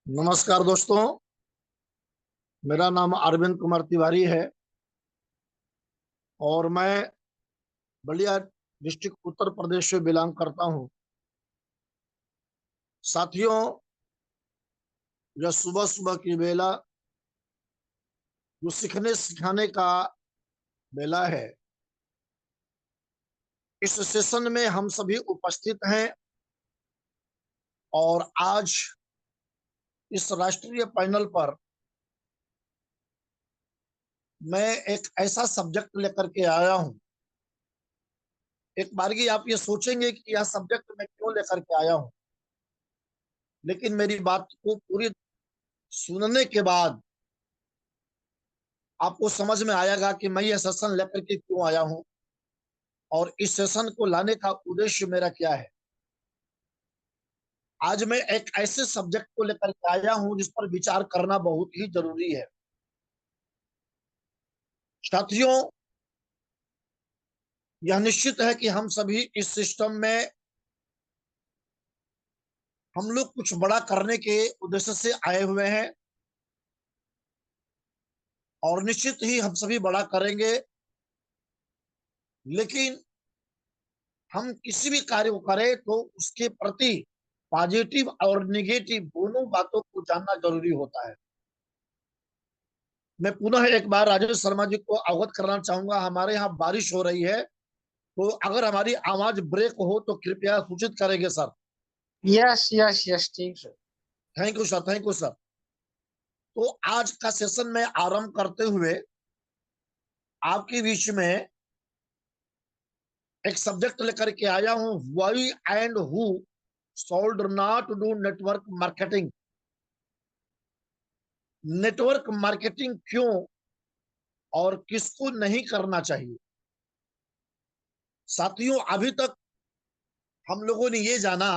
नमस्कार दोस्तों। मेरा नाम अरविंद कुमार तिवारी है और मैं बलिया डिस्ट्रिक्ट उत्तर प्रदेश से बिलोंग करता हूं। साथियों, यह सुबह सुबह की बेला जो सीखने सिखाने का बेला है। इस सेशन में हम सभी उपस्थित हैं और आज इस राष्ट्रीय पैनल पर मैं एक ऐसा सब्जेक्ट लेकर के आया हूं। एक बार की आप ये सोचेंगे कि यह सब्जेक्ट मैं क्यों लेकर के आया हूं, लेकिन मेरी बात को पूरी सुनने के बाद आपको समझ में आएगा कि मैं ये सेशन लेकर के क्यों आया हूं और इस सेशन को लाने का उद्देश्य मेरा क्या है। आज मैं एक ऐसे सब्जेक्ट को लेकर के आया हूं जिस पर विचार करना बहुत ही जरूरी है। साथियों, यह निश्चित है कि हम सभी इस सिस्टम में हम लोग कुछ बड़ा करने के उद्देश्य से आए हुए हैं और निश्चित ही हम सभी बड़ा करेंगे। लेकिन हम किसी भी कार्य को करें तो उसके प्रति पॉजिटिव और निगेटिव दोनों बातों को जानना जरूरी होता है। मैं पुनः एक बार राजेश शर्मा जी को अवगत कराना चाहूंगा। हमारे यहाँ बारिश हो रही है, तो अगर हमारी आवाज ब्रेक हो तो कृपया सूचित करेंगे सर। यस यस यस, ठीक है। Thank you sir, thank you sir. तो आज का सेशन में आरंभ करते हुए आपके बीच में एक सब्जेक्ट लेकर के आया हूं, why and who should not do network marketing. Network marketing क्यों और किसको नहीं करना चाहिए। साथियों, अभी तक हम लोगों ने ये जाना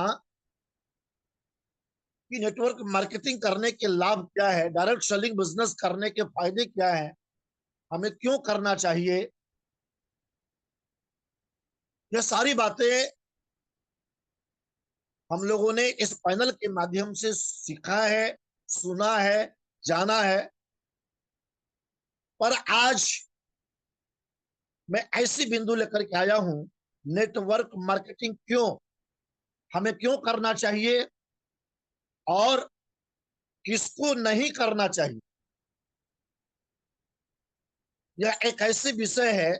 कि नेटवर्क मार्केटिंग करने के लाभ क्या है, डायरेक्ट सेलिंग बिजनेस करने के फायदे क्या है, हमें क्यों करना चाहिए। ये सारी बातें हम लोगों ने इस पैनल के माध्यम से सीखा है, सुना है, जाना है। पर आज मैं ऐसी बिंदु लेकर के आया हूं, नेटवर्क मार्केटिंग क्यों, हमें क्यों करना चाहिए और किसको नहीं करना चाहिए। यह एक ऐसे विषय है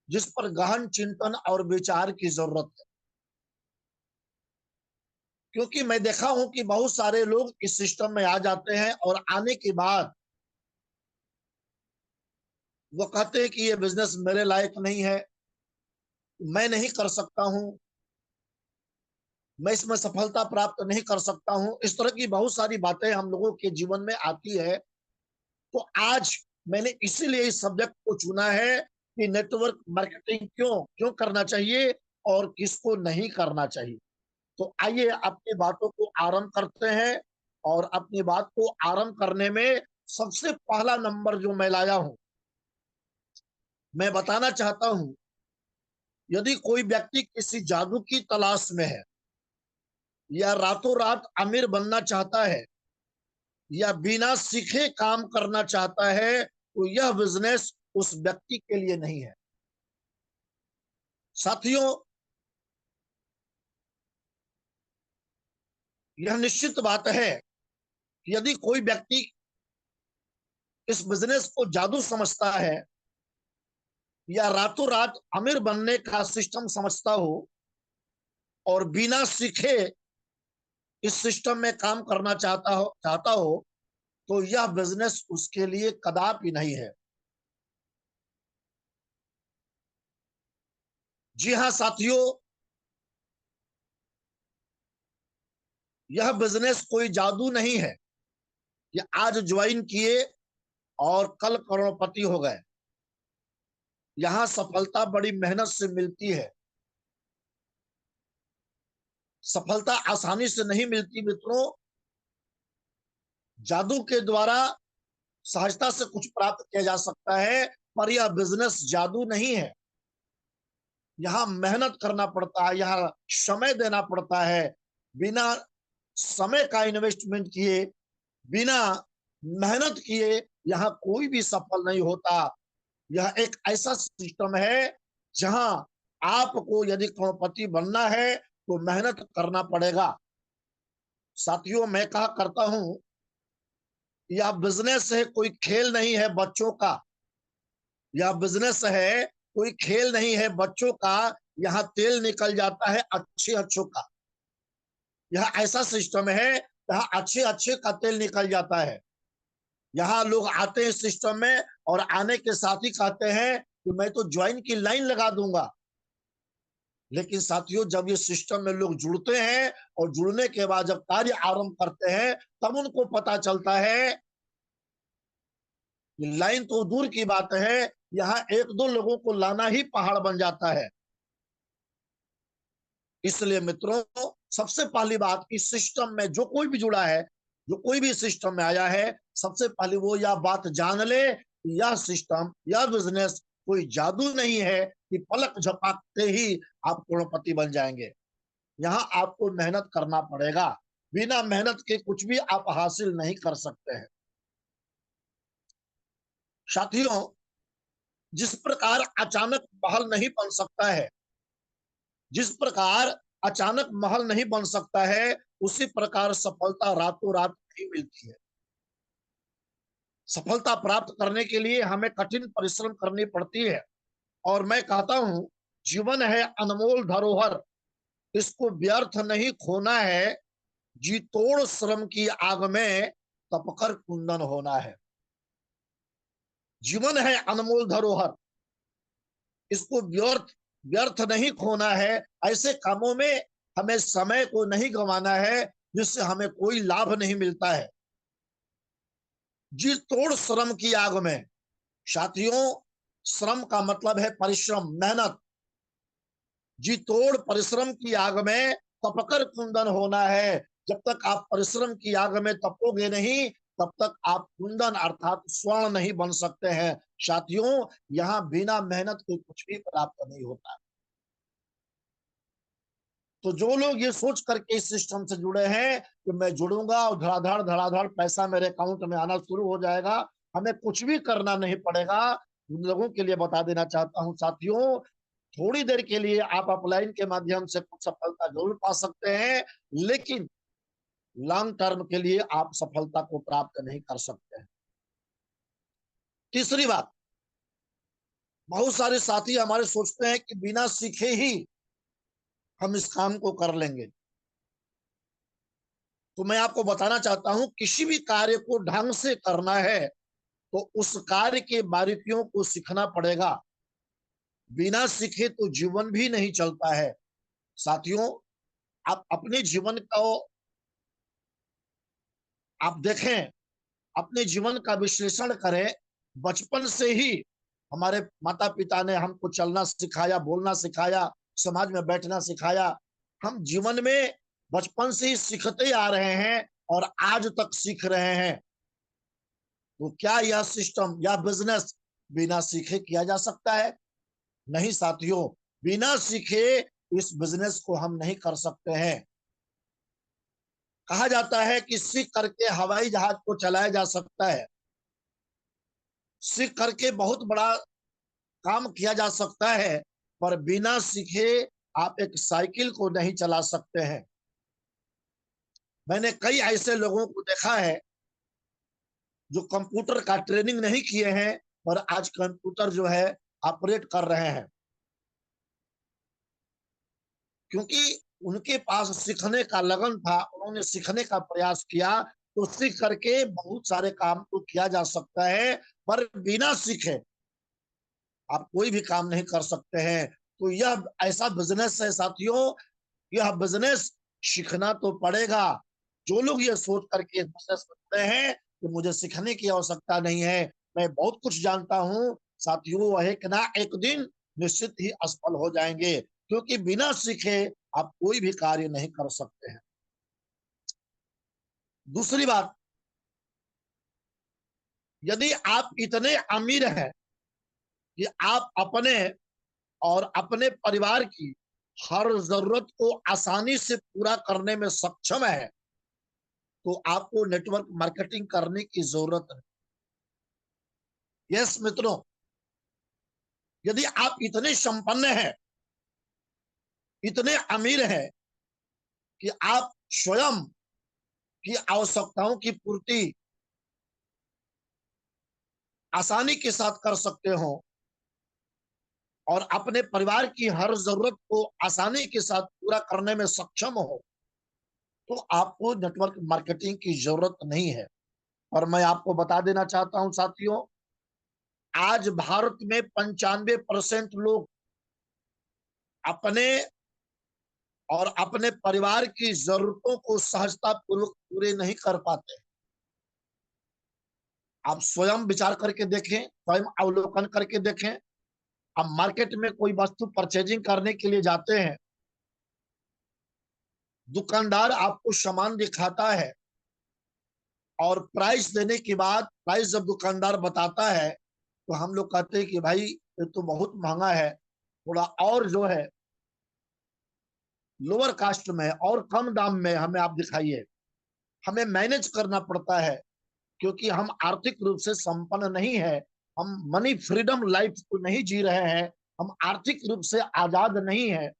जिस पर गहन चिंतन और विचार की जरूरत है। क्योंकि मैं देखा हूं कि बहुत सारे लोग इस सिस्टम में आ जाते हैं और आने के बाद वो कहते हैं कि ये बिजनेस मेरे लायक नहीं है, मैं नहीं कर सकता हूं, मैं इसमें सफलता प्राप्त नहीं कर सकता हूं। इस तरह की बहुत सारी बातें हम लोगों के जीवन में आती है। तो आज मैंने इसीलिए इस सब्जेक्ट को चुना है कि नेटवर्क मार्केटिंग क्यों क्यों करना चाहिए और किसको नहीं करना चाहिए। तो आइए अपनी बातों को आरंभ करते हैं। और अपनी बात को आरंभ करने में सबसे पहला नंबर जो मैं लाया हूं, मैं बताना चाहता हूं, यदि कोई व्यक्ति किसी जादू की तलाश में है या रातों रात अमीर बनना चाहता है या बिना सीखे काम करना चाहता है, तो यह बिजनेस उस व्यक्ति के लिए नहीं है। साथियों, यह निश्चित बात है कि यदि कोई व्यक्ति इस बिजनेस को जादू समझता है या रातों रात अमीर बनने का सिस्टम समझता हो और बिना सीखे इस सिस्टम में काम करना चाहता हो तो यह बिजनेस उसके लिए कदापि नहीं है। जी हां साथियों, यह बिजनेस कोई जादू नहीं है कि आज ज्वाइन किए और कल करोड़पति हो गए। यहां सफलता बड़ी मेहनत से मिलती है। सफलता आसानी से नहीं मिलती मित्रों। जादू के द्वारा सहजता से कुछ प्राप्त किया जा सकता है, पर यह बिजनेस जादू नहीं है। यहाँ मेहनत करना पड़ता है, यहाँ समय देना पड़ता है। बिना समय का इन्वेस्टमेंट किए, बिना मेहनत किए यहाँ कोई भी सफल नहीं होता। यह एक ऐसा सिस्टम है जहां आपको यदि करोड़पति बनना है तो मेहनत करना पड़ेगा। साथियों, मैं कहा करता हूं, यह बिजनेस है, कोई खेल नहीं है बच्चों का। यह बिजनेस है, कोई खेल नहीं है बच्चों का। यहाँ तेल निकल जाता है अच्छे अच्छों का। यह ऐसा सिस्टम है यहाँ अच्छे अच्छे का तेल निकल जाता है। यहाँ लोग आते हैं सिस्टम में और आने के साथ ही कहते हैं कि मैं तो ज्वाइन की लाइन लगा दूंगा। लेकिन साथियों, जब ये सिस्टम में लोग जुड़ते हैं और जुड़ने के बाद जब कार्य आरंभ करते हैं तब उनको पता चलता है कि लाइन तो दूर की बात है, यहाँ एक दो लोगों को लाना ही पहाड़ बन जाता है। इसलिए मित्रों, सबसे पहली बात कि सिस्टम में जो कोई भी जुड़ा है, जो कोई भी सिस्टम में आया है, सबसे पहले वो यह बात जान ले, यह सिस्टम, यह बिजनेस कोई जादू नहीं है कि पलक झपकते ही आप करोड़पति बन जाएंगे। यहाँ आपको मेहनत करना पड़ेगा। बिना मेहनत के कुछ भी आप हासिल नहीं कर सकते हैं। साथियों, जिस प्रकार अचानक महल नहीं बन सकता है, जिस प्रकार अचानक महल नहीं बन सकता है, उसी प्रकार सफलता रातों रात नहीं मिलती है। सफलता प्राप्त करने के लिए हमें कठिन परिश्रम करनी पड़ती है। और मैं कहता हूं, जीवन है अनमोल धरोहर, इसको व्यर्थ नहीं खोना है। जी तोड़ श्रम की आग में तपकर कुंदन होना है। जीवन है अनमोल धरोहर, इसको व्यर्थ व्यर्थ नहीं खोना है। ऐसे कामों में हमें समय को नहीं गंवाना है जिससे हमें कोई लाभ नहीं मिलता है। जी तोड़ श्रम की आग में। साथियों, श्रम का मतलब है परिश्रम, मेहनत। जी तोड़ परिश्रम की आग में तपकर कुंदन होना है। जब तक आप परिश्रम की आग में तपोगे नहीं, तब तक आप कुंदन अर्थात स्वर्ण नहीं बन सकते हैं। साथियों, यहाँ बिना मेहनत के कुछ भी प्राप्त नहीं होता। तो जो लोग ये सोच करके इस सिस्टम से जुड़े हैं कि मैं जुड़ूंगा और धड़ाधड़ पैसा मेरे अकाउंट में आना शुरू हो जाएगा, हमें कुछ भी करना नहीं पड़ेगा, उन लोगों के लिए बता देना चाहता हूं साथियों, थोड़ी देर के लिए आप अपलाइन के माध्यम से कुछ सफलता जरूर पा सकते हैं, लेकिन लॉन्ग टर्म के लिए आप सफलता को प्राप्त नहीं कर सकते हैं। तीसरी बात, बहुत सारे साथी हमारे सोचते हैं कि बिना सीखे ही हम इस काम को कर लेंगे। तो मैं आपको बताना चाहता हूं, किसी भी कार्य को ढंग से करना है तो उस कार्य के बारीकियों को सीखना पड़ेगा। बिना सीखे तो जीवन भी नहीं चलता है। साथियों, आप अपने जीवन को आप देखें, अपने जीवन का विश्लेषण करें। बचपन से ही हमारे माता पिता ने हमको चलना सिखाया, बोलना सिखाया, समाज में बैठना सिखाया। हम जीवन में बचपन से ही सीखते आ रहे हैं और आज तक सीख रहे हैं। तो क्या यह सिस्टम या बिजनेस बिना सीखे किया जा सकता है? नहीं साथियों, बिना सीखे इस बिजनेस को हम नहीं कर सकते हैं। कहा जाता है कि सीख करके हवाई जहाज को चलाया जा सकता है, सीख करके बहुत बड़ा काम किया जा सकता है, पर बिना सीखे आप एक साइकिल को नहीं चला सकते हैं। मैंने कई ऐसे लोगों को देखा है जो कंप्यूटर का ट्रेनिंग नहीं किए हैं और आज कंप्यूटर जो है ऑपरेट कर रहे हैं, क्योंकि उनके पास सीखने का लगन था, उन्होंने सीखने का प्रयास किया। तो सीख करके बहुत सारे काम तो किया जा सकता है, पर बिना सीखे आप कोई भी काम नहीं कर सकते हैं। तो यह ऐसा बिजनेस है साथियों, यह बिजनेस सीखना तो पड़ेगा। जो लोग ये सोच करके बिजनेस करते हैं कि मुझे सीखने की आवश्यकता नहीं है, मैं बहुत कुछ जानता हूं, साथियों वह एक ना एक दिन निश्चित ही असफल हो जाएंगे, क्योंकि बिना सीखे आप कोई भी कार्य नहीं कर सकते हैं। दूसरी बात, यदि आप इतने अमीर हैं कि आप अपने और अपने परिवार की हर जरूरत को आसानी से पूरा करने में सक्षम है, तो आपको नेटवर्क मार्केटिंग करने की जरूरत नहीं। यस मित्रों, यदि आप इतने संपन्न हैं, इतने अमीर हैं कि आप स्वयं की आवश्यकताओं की पूर्ति आसानी के साथ कर सकते हो और अपने परिवार की हर जरूरत को आसानी के साथ पूरा करने में सक्षम हो, तो आपको नेटवर्क मार्केटिंग की जरूरत नहीं है। और मैं आपको बता देना चाहता हूं साथियों, आज भारत में 95% लोग अपने और अपने परिवार की जरूरतों को सहजता पूर्वक पूरे नहीं कर पाते। आप स्वयं विचार करके देखें, स्वयं अवलोकन करके देखें। आप मार्केट में कोई वस्तु परचेजिंग करने के लिए जाते हैं, दुकानदार आपको सामान दिखाता है और प्राइस देने के बाद, प्राइस जब दुकानदार बताता है तो हम लोग कहते हैं कि भाई ये तो बहुत महंगा है, थोड़ा और जो है लोअर कास्ट में और कम दाम में हमें आप दिखाइए। हमें मैनेज करना पड़ता है क्योंकि हम आर्थिक रूप से संपन्न नहीं है, हम मनी फ्रीडम लाइफ को नहीं जी रहे हैं, हम आर्थिक रूप से आजाद नहीं है।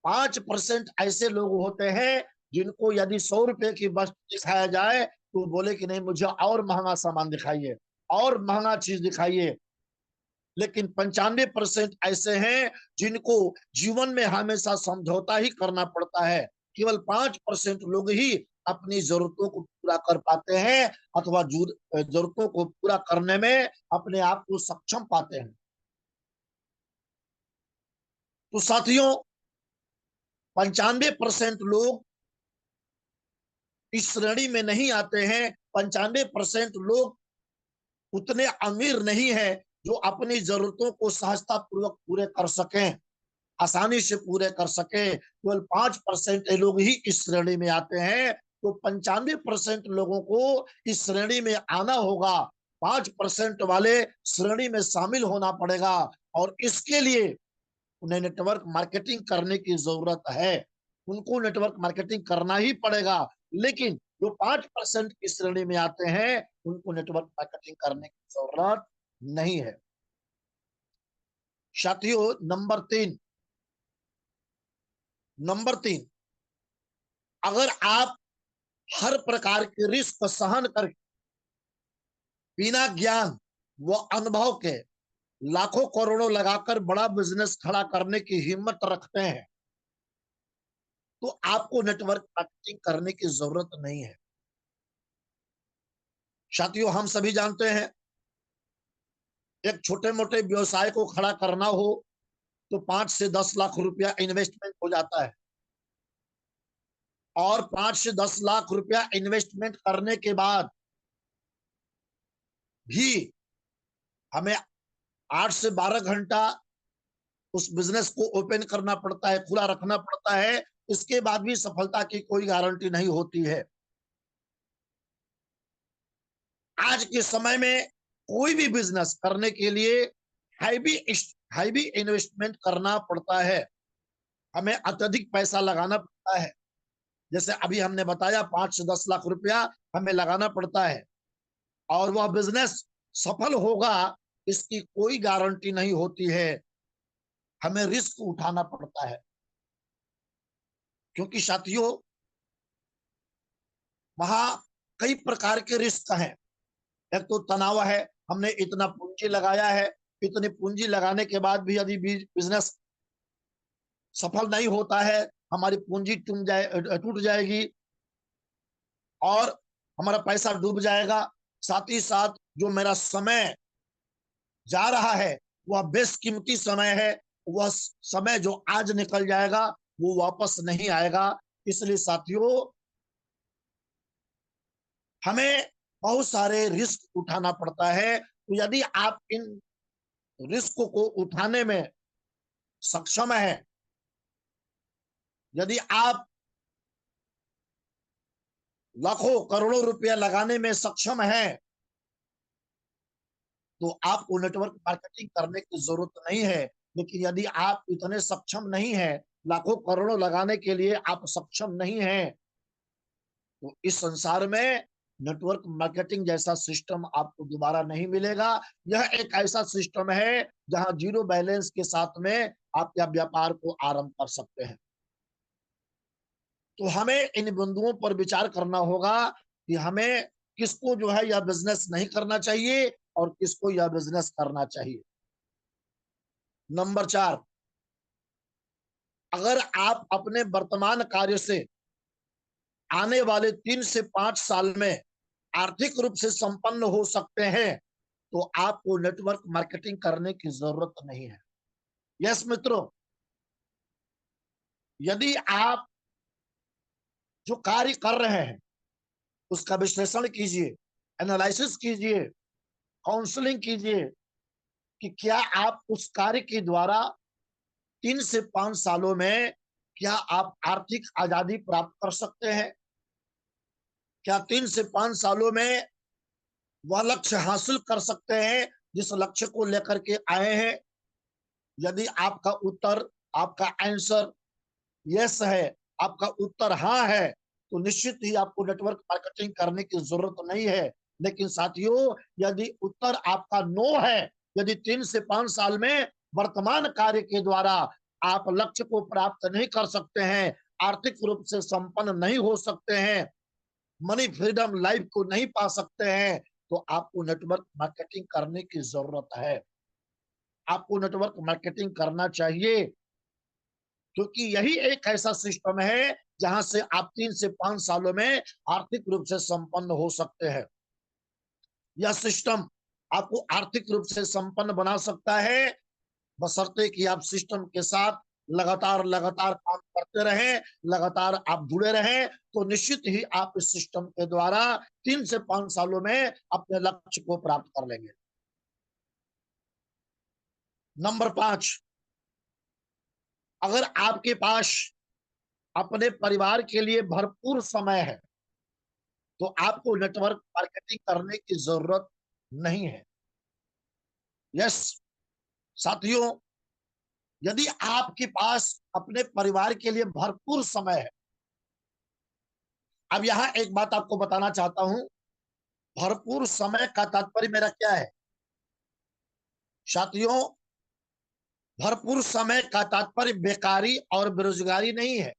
5% ऐसे लोग होते हैं जिनको यदि 100 रुपए की वस्तु दिखाया जाए तो बोले कि नहीं, मुझे और महंगा सामान दिखाइए, और महंगा चीज दिखाइए। लेकिन 95% ऐसे हैं जिनको जीवन में हमेशा समझौता ही करना पड़ता है। केवल 5% लोग ही अपनी जरूरतों को पूरा कर पाते हैं अथवा जरूरतों को पूरा करने में अपने आप को सक्षम पाते हैं। तो साथियों, 95% लोग इस श्रेणी में नहीं आते हैं। 95% लोग उतने अमीर नहीं है जो अपनी जरूरतों को सहजता पूर्वक पूरे कर सकें, आसानी से पूरे कर सके। केवल 5% लोग ही इस श्रेणी में आते हैं। तो 95% लोगों को इस श्रेणी में आना होगा, 5% वाले श्रेणी में शामिल होना पड़ेगा। और इसके लिए उन्हें नेटवर्क मार्केटिंग करने की जरूरत है, उनको नेटवर्क मार्केटिंग करना ही पड़ेगा। लेकिन जो 5% की श्रेणी में आते हैं उनको नेटवर्क मार्केटिंग करने की जरूरत नहीं है। साथियों, नंबर 3, अगर आप हर प्रकार के रिस्क सहन करके बिना ज्ञान व अनुभव के लाखों करोड़ों लगाकर बड़ा बिजनेस खड़ा करने की हिम्मत रखते हैं, तो आपको नेटवर्क मार्केटिंग करने की जरूरत नहीं है। साथियों, हम सभी जानते हैं, एक छोटे मोटे व्यवसाय को खड़ा करना हो तो 5 से 10 लाख रुपया इन्वेस्टमेंट हो जाता है। और 5 से 10 लाख रुपया इन्वेस्टमेंट करने के बाद भी हमें 8 से 12 घंटा उस बिजनेस को ओपन करना पड़ता है, खुला रखना पड़ता है। इसके बाद भी सफलता की कोई गारंटी नहीं होती है। आज के समय में कोई भी बिजनेस करने के लिए हैवी हैवी इन्वेस्टमेंट करना पड़ता है, हमें अत्यधिक पैसा लगाना पड़ता है। जैसे अभी हमने बताया, 5 से 10 लाख रुपया हमें लगाना पड़ता है और वह बिजनेस सफल होगा इसकी कोई गारंटी नहीं होती है। हमें रिस्क उठाना पड़ता है क्योंकि साथियों, वहां कई प्रकार के रिस्क हैं। एक तो तनाव है, हमने इतना पूंजी लगाया है, इतनी पूंजी लगाने के बाद भी यदि बिजनेस सफल नहीं होता है, हमारी पूंजी टूट जाएगी और हमारा पैसा डूब जाएगा। साथ ही साथ जो मेरा समय जा रहा है वह बेशकीमती समय है, वह समय जो आज निकल जाएगा वो वापस नहीं आएगा। इसलिए साथियों, हमें बहुत सारे रिस्क उठाना पड़ता है। तो यदि आप इन रिस्क को उठाने में सक्षम है, यदि आप लाखों करोड़ों रुपया लगाने में सक्षम है, तो आपको नेटवर्क मार्केटिंग करने की जरूरत नहीं है। लेकिन यदि आप इतने सक्षम नहीं है, लाखों करोड़ों लगाने के लिए आप सक्षम नहीं है, तो इस संसार में नेटवर्क मार्केटिंग जैसा सिस्टम आपको दोबारा नहीं मिलेगा। यह एक ऐसा सिस्टम है जहां जीरो बैलेंस के साथ में आप या व्यापार को आरंभ कर सकते हैं। तो हमें इन बिंदुओं पर विचार करना होगा कि हमें किसको जो है यह बिजनेस नहीं करना चाहिए और किसको यह बिजनेस करना चाहिए। नंबर 4, अगर आप अपने वर्तमान कार्य से आने वाले 3 से 5 साल में आर्थिक रूप से संपन्न हो सकते हैं तो आपको नेटवर्क मार्केटिंग करने की जरूरत नहीं है। यस मित्रों, यदि आप जो कार्य कर रहे हैं उसका विश्लेषण कीजिए, एनालिसिस कीजिए, काउंसलिंग कीजिए कि क्या आप उस कार्य के द्वारा 3 से 5 सालों में क्या आप आर्थिक आजादी प्राप्त कर सकते हैं। क्या 3 से 5 सालों में वह लक्ष्य हासिल कर सकते हैं जिस लक्ष्य को लेकर के आए हैं। यदि आपका उत्तर, आपका आंसर यस है, आपका उत्तर हाँ है, तो निश्चित ही आपको नेटवर्क मार्केटिंग करने की जरूरत नहीं है। लेकिन साथियों, यदि उत्तर आपका नो है, यदि 3 से 5 साल में वर्तमान कार्य के द्वारा आप लक्ष्य को प्राप्त नहीं कर सकते हैं, आर्थिक रूप से संपन्न नहीं हो सकते हैं, मनी फ्रीडम लाइफ को नहीं पा सकते हैं, तो आपको नेटवर्क मार्केटिंग करने की जरूरत है। आपको नेटवर्क मार्केटिंग करना चाहिए, क्योंकि यही एक ऐसा सिस्टम है जहां से आप 3 से 5 सालों में आर्थिक रूप से संपन्न हो सकते हैं। यह सिस्टम आपको आर्थिक रूप से संपन्न बना सकता है, बशर्ते कि आप सिस्टम के साथ लगातार लगातार काम करते रहें, लगातार आप जुड़े रहें, तो निश्चित ही आप इस सिस्टम के द्वारा 3 से 5 सालों में अपने लक्ष्य को प्राप्त कर लेंगे। नंबर 5, अगर आपके पास अपने परिवार के लिए भरपूर समय है तो आपको नेटवर्क मार्केटिंग करने की जरूरत नहीं है। यस साथियों, यदि आपके पास अपने परिवार के लिए भरपूर समय है, अब यहां एक बात आपको बताना चाहता हूं, भरपूर समय का तात्पर्य मेरा क्या है। साथियों, भरपूर समय का तात्पर्य बेकारी और बेरोजगारी नहीं है,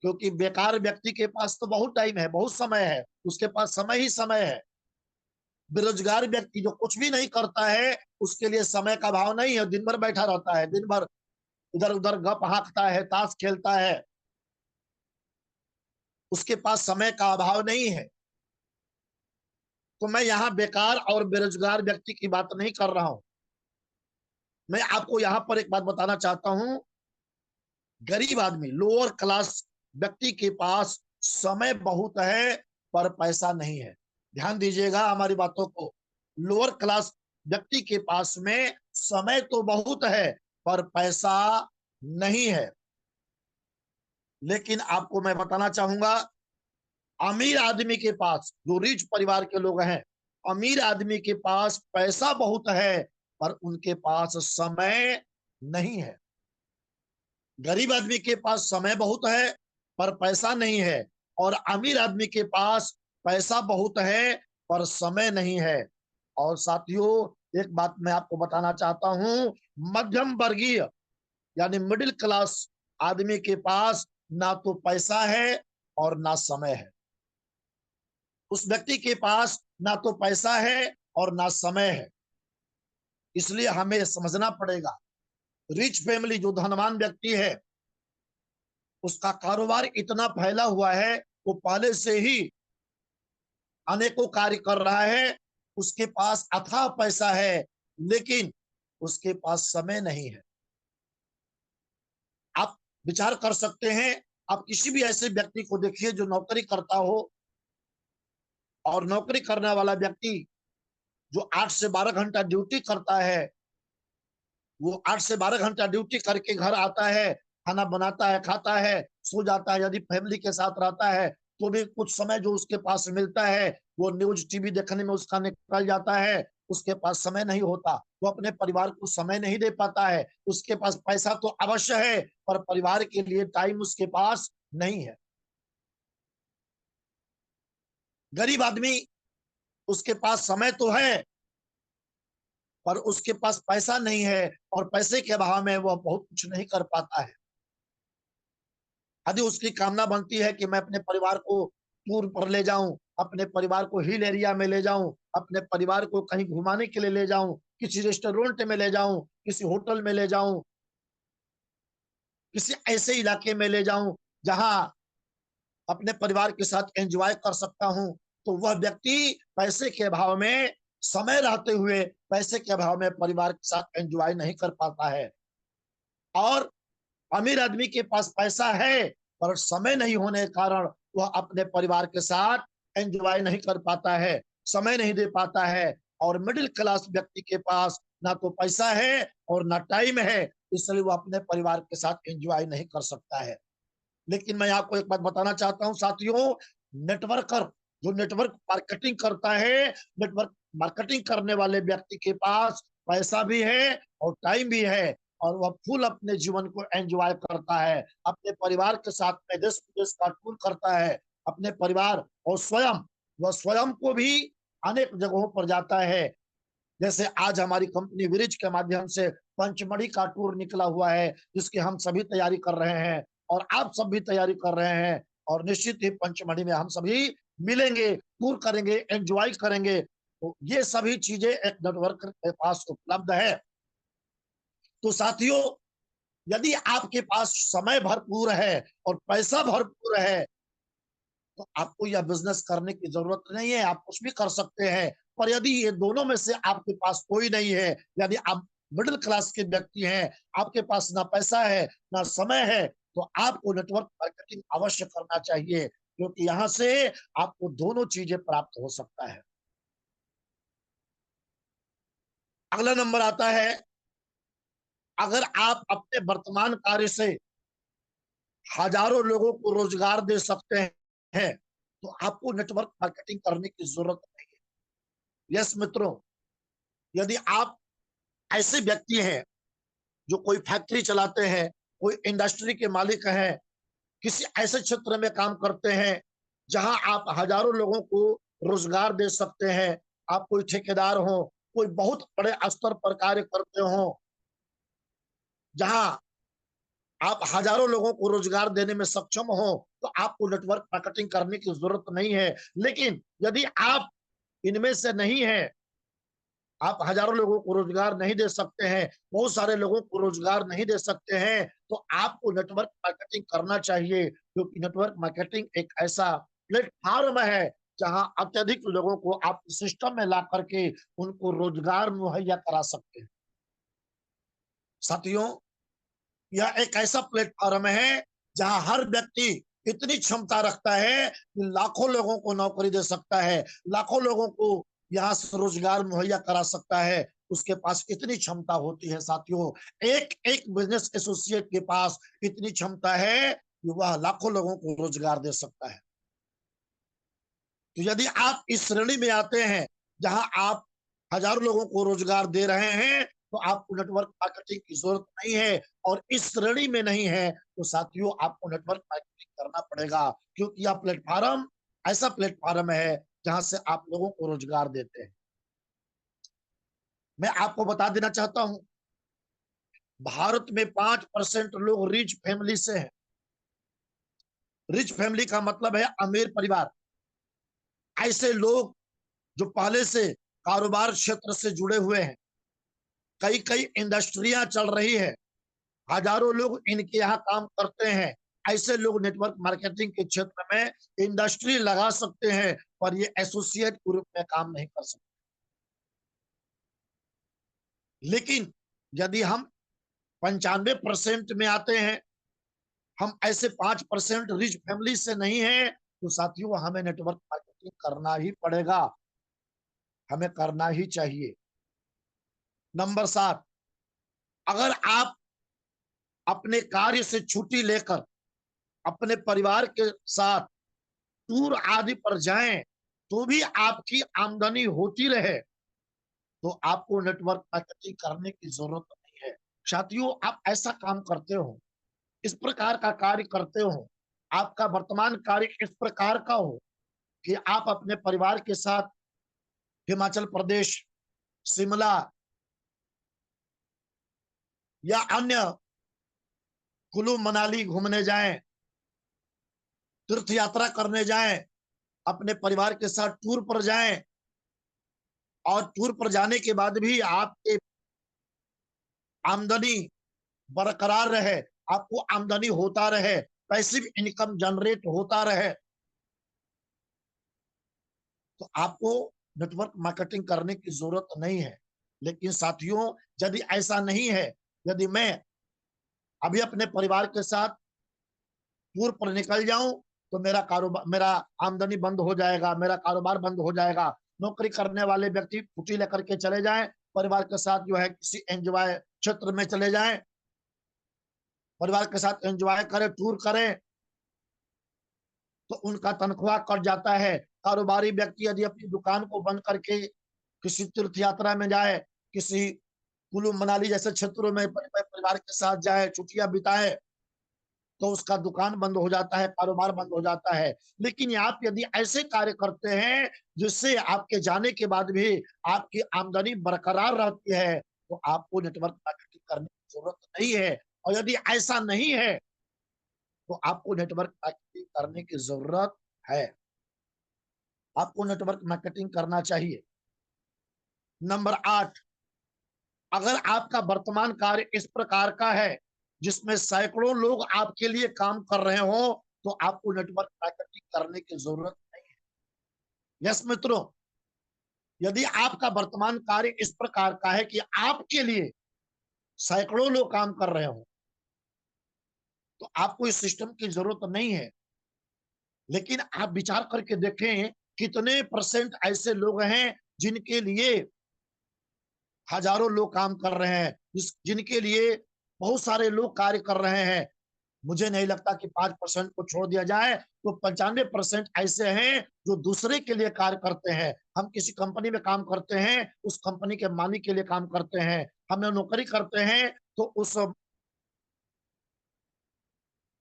क्योंकि बेकार व्यक्ति के पास तो बहुत टाइम है, बहुत समय है, उसके पास समय ही समय है। बेरोजगार व्यक्ति जो कुछ भी नहीं करता है उसके लिए समय का भाव नहीं है, दिन भर बैठा रहता है, दिन भर इधर उधर गप हाँकता है, ताश खेलता है, उसके पास समय का अभाव नहीं है। तो मैं यहाँ बेकार और बेरोजगार व्यक्ति की बात नहीं कर रहा हूं। मैं आपको यहाँ पर एक बात बताना चाहता हूं, गरीब आदमी, लोअर क्लास व्यक्ति के पास समय बहुत है पर पैसा नहीं है। ध्यान दीजिएगा हमारी बातों को। लोअर क्लास व्यक्ति के पास में समय तो बहुत है पर पैसा नहीं है। लेकिन आपको मैं बताना चाहूंगा, अमीर आदमी के पास, जो रिच परिवार के लोग हैं, अमीर आदमी के पास पैसा बहुत है पर उनके पास समय नहीं है। गरीब आदमी के पास समय बहुत है पर पैसा नहीं है, और अमीर आदमी के पास पैसा बहुत है पर समय नहीं है। और साथियों, एक बात मैं आपको बताना चाहता हूं, मध्यम वर्गीय यानी मिडिल क्लास आदमी के पास ना तो पैसा है और ना समय है। उस व्यक्ति के पास ना तो पैसा है और ना समय है। इसलिए हमें समझना पड़ेगा, रिच फैमिली जो धनवान व्यक्ति है उसका कारोबार इतना फैला हुआ है, वो पहले से ही अनेकों कार्य कर रहा है, उसके पास अथाह पैसा है, लेकिन उसके पास समय नहीं है। आप विचार कर सकते हैं, आप किसी भी ऐसे व्यक्ति को देखिए जो नौकरी करता हो, और नौकरी करने वाला व्यक्ति जो 8 से 12 घंटा ड्यूटी करता है, वो 8 से 12 घंटा ड्यूटी करके घर आता है, खाना बनाता है, खाता है, सो जाता है। यदि फैमिली के साथ रहता है तो भी कुछ समय जो उसके पास मिलता है वो न्यूज टीवी देखने में उसका निकल जाता है, उसके पास समय नहीं होता, वो अपने परिवार को समय नहीं दे पाता है। उसके पास पैसा तो अवश्य है पर परिवार के लिए टाइम उसके पास नहीं है। गरीब आदमी, उसके पास समय तो है पर उसके पास पैसा नहीं है, और पैसे के अभाव में वह बहुत कुछ नहीं कर पाता है। यदि उसकी कामना बनती है कि मैं अपने परिवार को टूर पर ले जाऊं, अपने परिवार को हिल एरिया में ले जाऊं, अपने परिवार को कहीं घुमाने के लिए ले जाऊं, किसी रेस्टोरेंट में ले जाऊं, किसी होटल में ले जाऊं, किसी ऐसे इलाके में ले जाऊं जहां अपने परिवार के साथ एंजॉय कर सकता हूं, तो वह व्यक्ति पैसे के अभाव में, समय रहते हुए पैसे के अभाव में परिवार के साथ एंजॉय नहीं कर पाता है। और अमीर आदमी के पास पैसा है पर समय नहीं होने के कारण वह अपने परिवार के साथ एंजॉय नहीं कर पाता है, समय नहीं दे पाता है। और मिडिल क्लास व्यक्ति के पास ना तो पैसा है और ना टाइम है, इसलिए वह अपने परिवार के साथ एंजॉय नहीं कर सकता है। लेकिन मैं आपको एक बात बताना चाहता हूं साथियों, नेटवर्कर, जो नेटवर्क मार्केटिंग करता है, नेटवर्क मार्केटिंग करने वाले व्यक्ति के पास पैसा भी है और टाइम भी है, और वह फुल अपने जीवन को एंजॉय करता है, अपने परिवार के साथ में देश विदेश का टूर करता है, अपने परिवार और स्वयं, वह स्वयं को भी अनेक जगहों पर जाता है। जैसे आज हमारी कंपनी विरिज के माध्यम से पंचमढ़ी का टूर निकला हुआ है, जिसकी हम सभी तैयारी कर रहे हैं और आप सब भी तैयारी कर रहे हैं, और निश्चित ही पंचमढ़ी में हम सभी मिलेंगे, टूर करेंगे, एंजॉय करेंगे। तो ये सभी चीजें एक नेटवर्क के पास उपलब्ध है। तो साथियों, यदि आपके पास समय भरपूर है और पैसा भरपूर है, तो आपको यह बिजनेस करने की जरूरत नहीं है, आप कुछ भी कर सकते हैं। पर यदि ये दोनों में से आपके पास कोई नहीं है, यदि आप मिडिल क्लास के व्यक्ति हैं, आपके पास ना पैसा है ना समय है, तो आपको नेटवर्क मार्केटिंग अवश्य करना चाहिए, क्योंकि यहाँ से आपको दोनों चीजें प्राप्त हो सकता है। अगला नंबर आता है, अगर आप अपने वर्तमान कार्य से हजारों लोगों को रोजगार दे सकते हैं, तो आपको नेटवर्क मार्केटिंग करने की जरूरत नहीं है। यस मित्रों, यदि आप ऐसे व्यक्ति हैं जो कोई फैक्ट्री चलाते हैं, कोई इंडस्ट्री के मालिक हैं, किसी ऐसे क्षेत्र में काम करते हैं जहां आप हजारों लोगों को रोजगार दे सकते हैं, आप कोई ठेकेदार हो, कोई बहुत बड़े स्तर पर कार्य करते हो, जहां आप हजारों लोगों को रोजगार देने में सक्षम हो, तो आपको नेटवर्क मार्केटिंग करने की जरूरत नहीं है। लेकिन यदि आप इनमें से नहीं है, आप हजारों लोगों को रोजगार नहीं दे सकते हैं, बहुत सारे लोगों को रोजगार नहीं दे सकते हैं, तो आपको नेटवर्क मार्केटिंग करना चाहिए, क्योंकि नेटवर्क मार्केटिंग एक ऐसा प्लेटफॉर्म है जहां अत्यधिक लोगों को आप सिस्टम में ला करके उनको रोजगार मुहैया करा सकते हैं। साथियों, यह एक ऐसा प्लेटफॉर्म है जहां हर व्यक्ति इतनी क्षमता रखता है कि लाखों लोगों को नौकरी दे सकता है, लाखों लोगों को यहाँ से रोजगार मुहैया करा सकता है। उसके पास इतनी क्षमता होती है साथियों, एक एक बिजनेस एसोसिएट के पास इतनी क्षमता है कि वह लाखों लोगों को रोजगार दे सकता है। तो यदि आप इस श्रेणी में आते हैं जहां आप हजारों लोगों को रोजगार दे रहे हैं, तो आपको नेटवर्क मार्केटिंग की जरूरत नहीं है। और इस श्रेणी में नहीं है तो साथियों, आपको नेटवर्क मार्केटिंग करना पड़ेगा, क्योंकि यह प्लेटफॉर्म ऐसा प्लेटफॉर्म है जहां से आप लोगों को रोजगार देते हैं। मैं आपको बता देना चाहता हूं, भारत में 5% लोग रिच फैमिली से हैं। रिच फैमिली का मतलब है अमीर परिवार। ऐसे लोग जो पहले से कारोबार क्षेत्र से जुड़े हुए हैं, कई कई इंडस्ट्रियां चल रही है, हजारों लोग इनके यहाँ काम करते हैं, ऐसे लोग नेटवर्क मार्केटिंग के क्षेत्र में इंडस्ट्री लगा सकते हैं, पर ये एसोसिएट के रूप में काम नहीं कर सकते। लेकिन यदि हम 95% में आते हैं, हम ऐसे 5% रिच फैमिली से नहीं है, तो साथियों हमें नेटवर्क मार्केटिंग करना ही पड़ेगा, हमें करना ही चाहिए। नंबर 7, अगर आप अपने कार्य से छुट्टी लेकर अपने परिवार के साथ टूर आदि पर जाएं, तो भी आपकी आमदनी होती रहे, तो आपको नेटवर्क मार्केटिंग करने की जरूरत नहीं है। साथियों, आप ऐसा काम करते हो, इस प्रकार का कार्य करते हो, आपका वर्तमान कार्य इस प्रकार का हो कि आप अपने परिवार के साथ हिमाचल प्रदेश, शिमला या अन्य कुल्लू मनाली घूमने जाएं, तीर्थ यात्रा करने जाएं, अपने परिवार के साथ टूर पर जाएं, और टूर पर जाने के बाद भी आपके आमदनी बरकरार रहे, आपको आमदनी होता रहे, पैसिव इनकम जनरेट होता रहे, तो आपको नेटवर्क मार्केटिंग करने की जरूरत नहीं है। लेकिन साथियों, यदि ऐसा नहीं है, यदि मैं अभी अपने परिवार के साथ टूर पर निकल जाऊं तो मेरा कारोबार, मेरा आमदनी बंद हो जाएगा, मेरा कारोबार बंद हो जाएगा। नौकरी करने वाले व्यक्ति छुट्टी लेकर के चले जाएं, परिवार के साथ जो है किसी एंजॉय क्षेत्र में चले जाएं, परिवार के साथ एंजॉय करें, टूर करें, तो उनका तनख्वाह कट जाता है। कारोबारी व्यक्ति यदि अपनी दुकान को बंद करके किसी तीर्थ यात्रा में जाए, किसी कुल्लू मनाली जैसे क्षेत्रों में परिवार के साथ जाए, छुट्टियां बिताए, तो उसका दुकान बंद हो जाता है, कारोबार बंद हो जाता है। लेकिन आप यदि ऐसे कार्य करते हैं जिससे आपके जाने के बाद भी आपकी आमदनी बरकरार रहती है, तो आपको नेटवर्क मार्केटिंग करने की जरूरत नहीं है। और यदि ऐसा नहीं है तो आपको नेटवर्क मार्केटिंग करने की जरूरत है। आपको नेटवर्क मार्केटिंग करना चाहिए। नंबर 8, अगर आपका वर्तमान कार्य इस प्रकार का है जिसमें सैकड़ों लोग आपके लिए काम कर रहे हो, तो आपको नेटवर्क मार्केटिंग करने की जरूरत नहीं है। यस मित्रों, यदि आपका वर्तमान कार्य इस प्रकार का है कि आपके लिए सैकड़ों लोग काम कर रहे हो, तो आपको इस सिस्टम की जरूरत नहीं है। लेकिन आप विचार करके देखें, कितने परसेंट ऐसे लोग हैं जिनके लिए हजारों लोग काम कर रहे हैं, जिनके लिए बहुत सारे लोग कार्य कर रहे हैं। मुझे नहीं लगता कि 5% को छोड़ दिया जाए तो 95% ऐसे हैं जो दूसरे के लिए कार्य करते हैं। हम किसी कंपनी में काम करते हैं, उस कंपनी के मालिक के लिए काम करते हैं। हम नौकरी करते हैं तो उस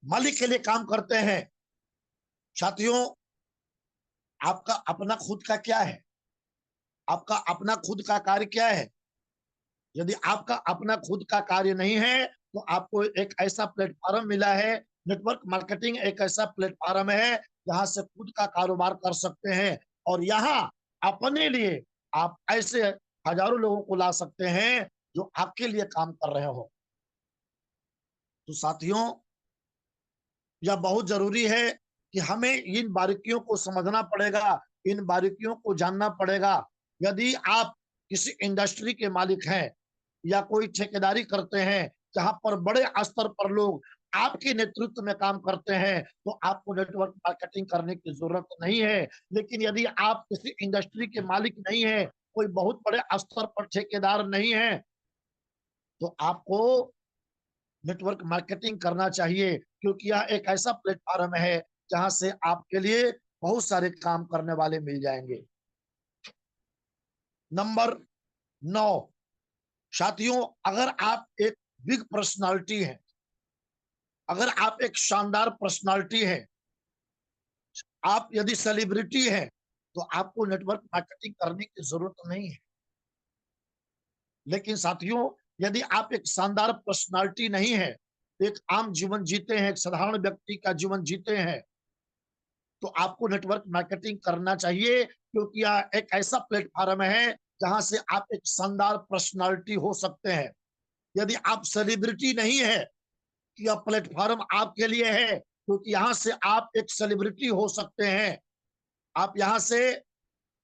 मालिक के लिए काम करते हैं। साथियों, आपका अपना खुद का क्या है? आपका अपना खुद का कार्य क्या है? यदि आपका अपना खुद का कार्य नहीं है तो आपको एक ऐसा प्लेटफॉर्म मिला है। नेटवर्क मार्केटिंग एक ऐसा प्लेटफॉर्म है जहां से खुद का कारोबार कर सकते हैं, और यहाँ अपने लिए आप ऐसे हजारों लोगों को ला सकते हैं जो आपके लिए काम कर रहे हो। तो साथियों, यह बहुत जरूरी है कि हमें इन बारीकियों को समझना पड़ेगा, इन बारीकियों को जानना पड़ेगा। यदि आप किसी इंडस्ट्री के मालिक हैं या कोई ठेकेदारी करते हैं जहां पर बड़े स्तर पर लोग आपके नेतृत्व में काम करते हैं, तो आपको नेटवर्क मार्केटिंग करने की जरूरत नहीं है। लेकिन यदि आप किसी इंडस्ट्री के मालिक नहीं है, कोई बहुत बड़े स्तर पर ठेकेदार नहीं है, तो आपको नेटवर्क मार्केटिंग करना चाहिए, क्योंकि यह एक ऐसा प्लेटफॉर्म है जहां से आपके लिए बहुत सारे काम करने वाले मिल जाएंगे। नंबर 9, साथियों, अगर आप एक बिग पर्सनालिटी हैं, अगर आप एक शानदार पर्सनालिटी हैं, आप यदि सेलिब्रिटी हैं, तो आपको नेटवर्क मार्केटिंग करने की जरूरत नहीं है। लेकिन साथियों, यदि आप एक शानदार पर्सनालिटी नहीं है, एक आम जीवन जीते हैं, एक साधारण व्यक्ति का जीवन जीते हैं, तो आपको नेटवर्क मार्केटिंग करना चाहिए, क्योंकि यह एक ऐसा प्लेटफॉर्म है जहां से आप एक शानदार पर्सनालिटी हो सकते हैं। यदि आप सेलिब्रिटी नहीं है, तो यह प्लेटफॉर्म आपके लिए है, क्योंकि यहाँ से आप एक सेलिब्रिटी हो सकते हैं। आप यहाँ से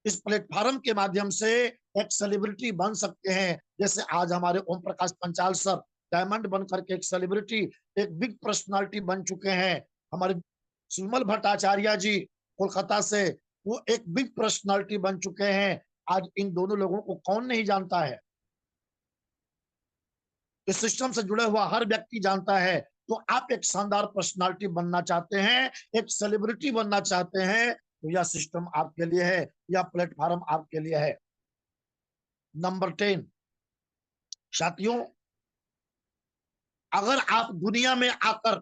इस प्लेटफॉर्म के माध्यम से एक सेलिब्रिटी बन सकते हैं। जैसे आज हमारे ओम प्रकाश पंचाल सर डायमंड बन करके एक सेलिब्रिटी, एक बिग पर्सनालिटी बन चुके हैं। हमारे सुमल भट्टाचार्य जी कोलकाता से, वो एक बिग पर्सनालिटी बन चुके हैं। आज इन दोनों लोगों को कौन नहीं जानता है? इस सिस्टम से जुड़े हुआ हर व्यक्ति जानता है। तो आप एक शानदार पर्सनालिटी बनना चाहते हैं, एक सेलिब्रिटी बनना चाहते हैं, तो यह सिस्टम आपके लिए है, यह प्लेटफॉर्म आपके लिए है। नंबर 10, साथियों, अगर आप दुनिया में आकर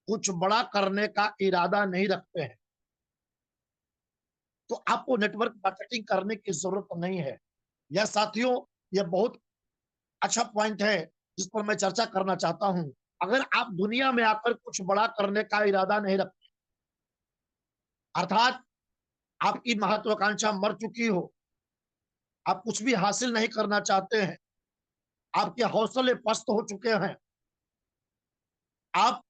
कुछ बड़ा करने का इरादा नहीं रखते हैं, तो आपको नेटवर्क मार्केटिंग करने की जरूरत नहीं है। यह साथियों, यह बहुत अच्छा पॉइंट है जिस पर मैं चर्चा करना चाहता हूं। अगर आप दुनिया में आकर कुछ बड़ा करने का इरादा नहीं रखते, अर्थात आपकी महत्वाकांक्षा मर चुकी हो, आप कुछ भी हासिल नहीं करना चाहते हैं, आपके हौसले पस्त हो चुके हैं, आप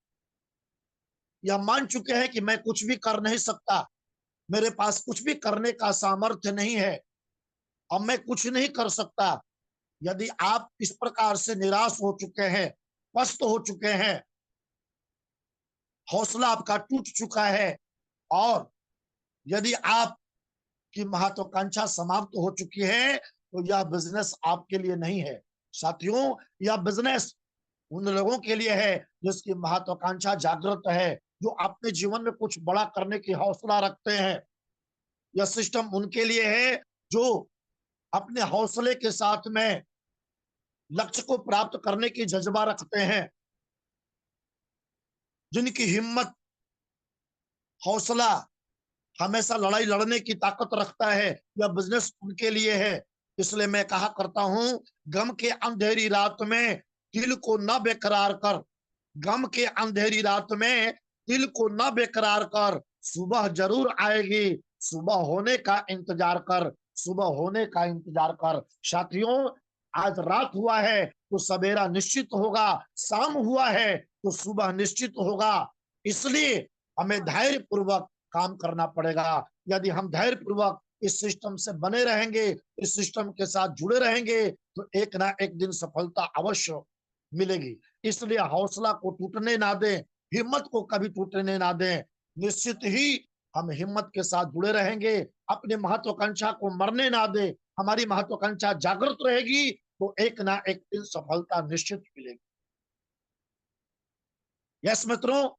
यह मान चुके हैं कि मैं कुछ भी कर नहीं सकता, मेरे पास कुछ भी करने का सामर्थ्य नहीं है, अब मैं कुछ नहीं कर सकता। यदि आप इस प्रकार से निराश हो चुके हैं, पस्त हो चुके हैं, हौसला आपका टूट चुका है, और यदि आपकी महत्वाकांक्षा समाप्त हो चुकी है, तो यह बिजनेस आपके लिए नहीं है। साथियों, यह बिजनेस उन लोगों के लिए है जिसकी महत्वाकांक्षा जागृत है, जो अपने जीवन में कुछ बड़ा करने की हौसला रखते हैं। यह सिस्टम उनके लिए है जो अपने हौसले के साथ में लक्ष्य को प्राप्त करने की जज्बा रखते हैं, जिनकी हिम्मत, हौसला हमेशा लड़ाई लड़ने की ताकत रखता है। यह बिजनेस उनके लिए है। इसलिए मैं कहा करता हूं, गम के अंधेरी रात में दिल को न बेकरार कर, गम के अंधेरी रात में दिल को न बेकरार कर, सुबह जरूर आएगी, सुबह होने का इंतजार कर, सुबह होने का इंतजार कर। साथियों, आज रात हुआ है तो सवेरा निश्चित होगा, शाम हुआ है तो सुबह निश्चित होगा। इसलिए हमें धैर्य पूर्वक काम करना पड़ेगा। यदि हम धैर्य पूर्वक इस सिस्टम से बने रहेंगे, इस सिस्टम के साथ जुड़े रहेंगे, तो एक ना एक दिन सफलता अवश्य मिलेगी। इसलिए हौसला को टूटने ना दें, हिम्मत को कभी टूटने ना दें। निश्चित ही हम हिम्मत के साथ जुड़े रहेंगे, अपने महत्वाकांक्षा को मरने ना दें। हमारी महत्वाकांक्षा जागृत रहेगी तो एक ना एक दिन सफलता निश्चित मिलेगी। यस मित्रों,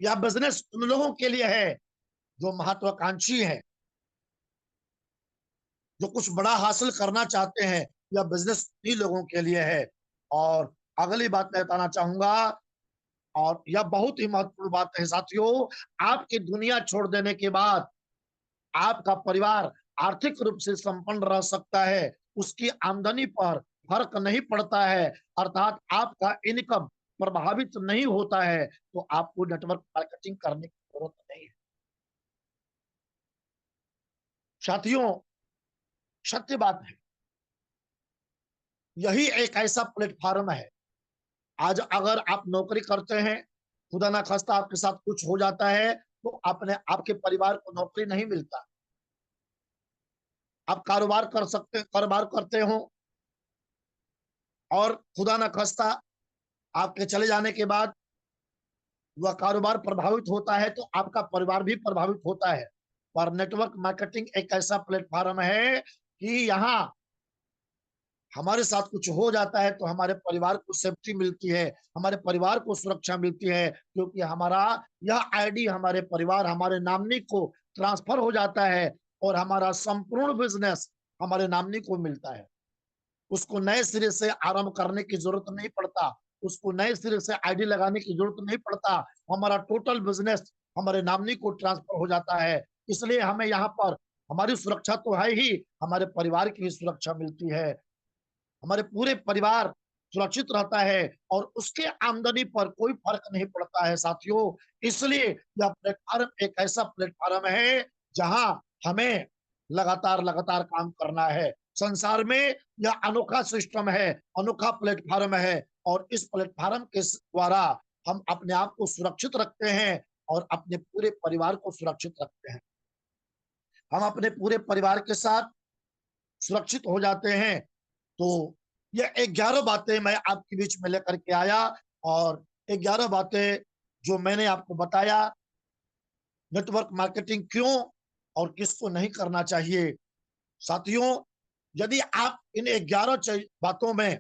यह बिजनेस उन लोगों के लिए है जो महत्वाकांक्षी है, जो कुछ बड़ा हासिल करना चाहते हैं। यह बिजनेस उन्हीं लोगों के लिए है। और अगली बात मैं बताना चाहूंगा, और यह बहुत ही महत्वपूर्ण बात है साथियों, आपकी दुनिया छोड़ देने के बाद आपका परिवार आर्थिक रूप से संपन्न रह सकता है, उसकी आमदनी पर फर्क नहीं पड़ता है, अर्थात आपका इनकम प्रभावित नहीं होता है, तो आपको नेटवर्क मार्केटिंग करने की जरूरत नहीं है। साथियों, सत्य बात है, यही एक ऐसा प्लेटफॉर्म है। आज अगर आप नौकरी करते हैं, खुदा ना खास्ता आपके साथ कुछ हो जाता है, तो अपने आपके परिवार को नौकरी नहीं मिलता। आप कारोबार कर सकते, कारोबार करते हो, और खुदा ना खास्ता आपके चले जाने के बाद वह कारोबार प्रभावित होता है, तो आपका परिवार भी प्रभावित होता है। पर नेटवर्क मार्केटिंग एक ऐसा प्लेटफॉर्म है कि यहाँ हमारे साथ कुछ हो जाता है तो हमारे परिवार को सेफ्टी मिलती है, हमारे परिवार को सुरक्षा मिलती है, क्योंकि हमारा यह आईडी हमारे परिवार, हमारे नामनी को ट्रांसफर हो जाता है, और हमारा संपूर्ण बिजनेस हमारे नामनी को मिलता है। उसको नए सिरे से आरंभ करने की जरूरत नहीं पड़ता, उसको नए सिरे से आईडी लगाने की जरूरत नहीं पड़ता। हमारा टोटल बिजनेस हमारे नामनी को ट्रांसफर हो जाता है। इसलिए हमें यहाँ पर हमारी सुरक्षा तो है ही, हमारे परिवार की भी सुरक्षा मिलती है, हमारे पूरे परिवार सुरक्षित रहता है, और उसके आमदनी पर कोई फर्क नहीं पड़ता है साथियों। इसलिए यह प्लेटफॉर्म एक ऐसा प्लेटफॉर्म है जहां हमें लगातार लगातार काम करना है। संसार में यह अनोखा सिस्टम है, अनोखा प्लेटफॉर्म है, और इस प्लेटफॉर्म के द्वारा हम अपने आप को सुरक्षित रखते हैं और अपने पूरे परिवार को सुरक्षित रखते हैं। हम अपने पूरे परिवार के साथ सुरक्षित हो जाते हैं। तो ये 11 बातें मैं आपके बीच में लेकर के आया, और 11 बातें जो मैंने आपको बताया, नेटवर्क मार्केटिंग क्यों और किसको नहीं करना चाहिए। साथियों, यदि आप इन 11 बातों में,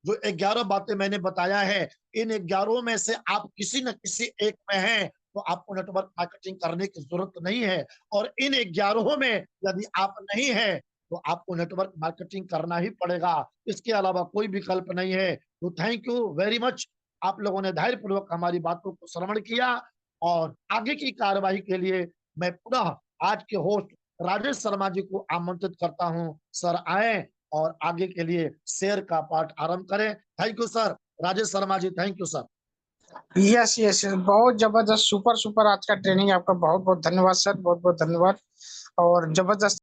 जो 11 बातें मैंने बताया है, इन 11 में से आप किसी न किसी एक में हैं, तो आपको नेटवर्क मार्केटिंग करने की जरूरत नहीं है। और इन 11 में यदि आप नहीं है, तो आपको नेटवर्क मार्केटिंग करना ही पड़ेगा, इसके अलावा कोई विकल्प नहीं है। तो थैंक यू वेरी मच, आप लोगों ने धैर्यपूर्वक हमारी बातों को श्रवण किया, और आगे की कार्यवाही के लिए मैं पुनः आज के होस्ट राजेश शर्मा जी को आमंत्रित करता हूं। सर आए और आगे के लिए शेयर का पाठ आरंभ करें। Thank you sir. Rajesh Sharma ji, thank you sir. Yes yes, बहुत जबरदस्त, सुपर सुपर आज का ट्रेनिंग। आपका बहुत बहुत धन्यवाद सर, बहुत बहुत धन्यवाद। और जबरदस्त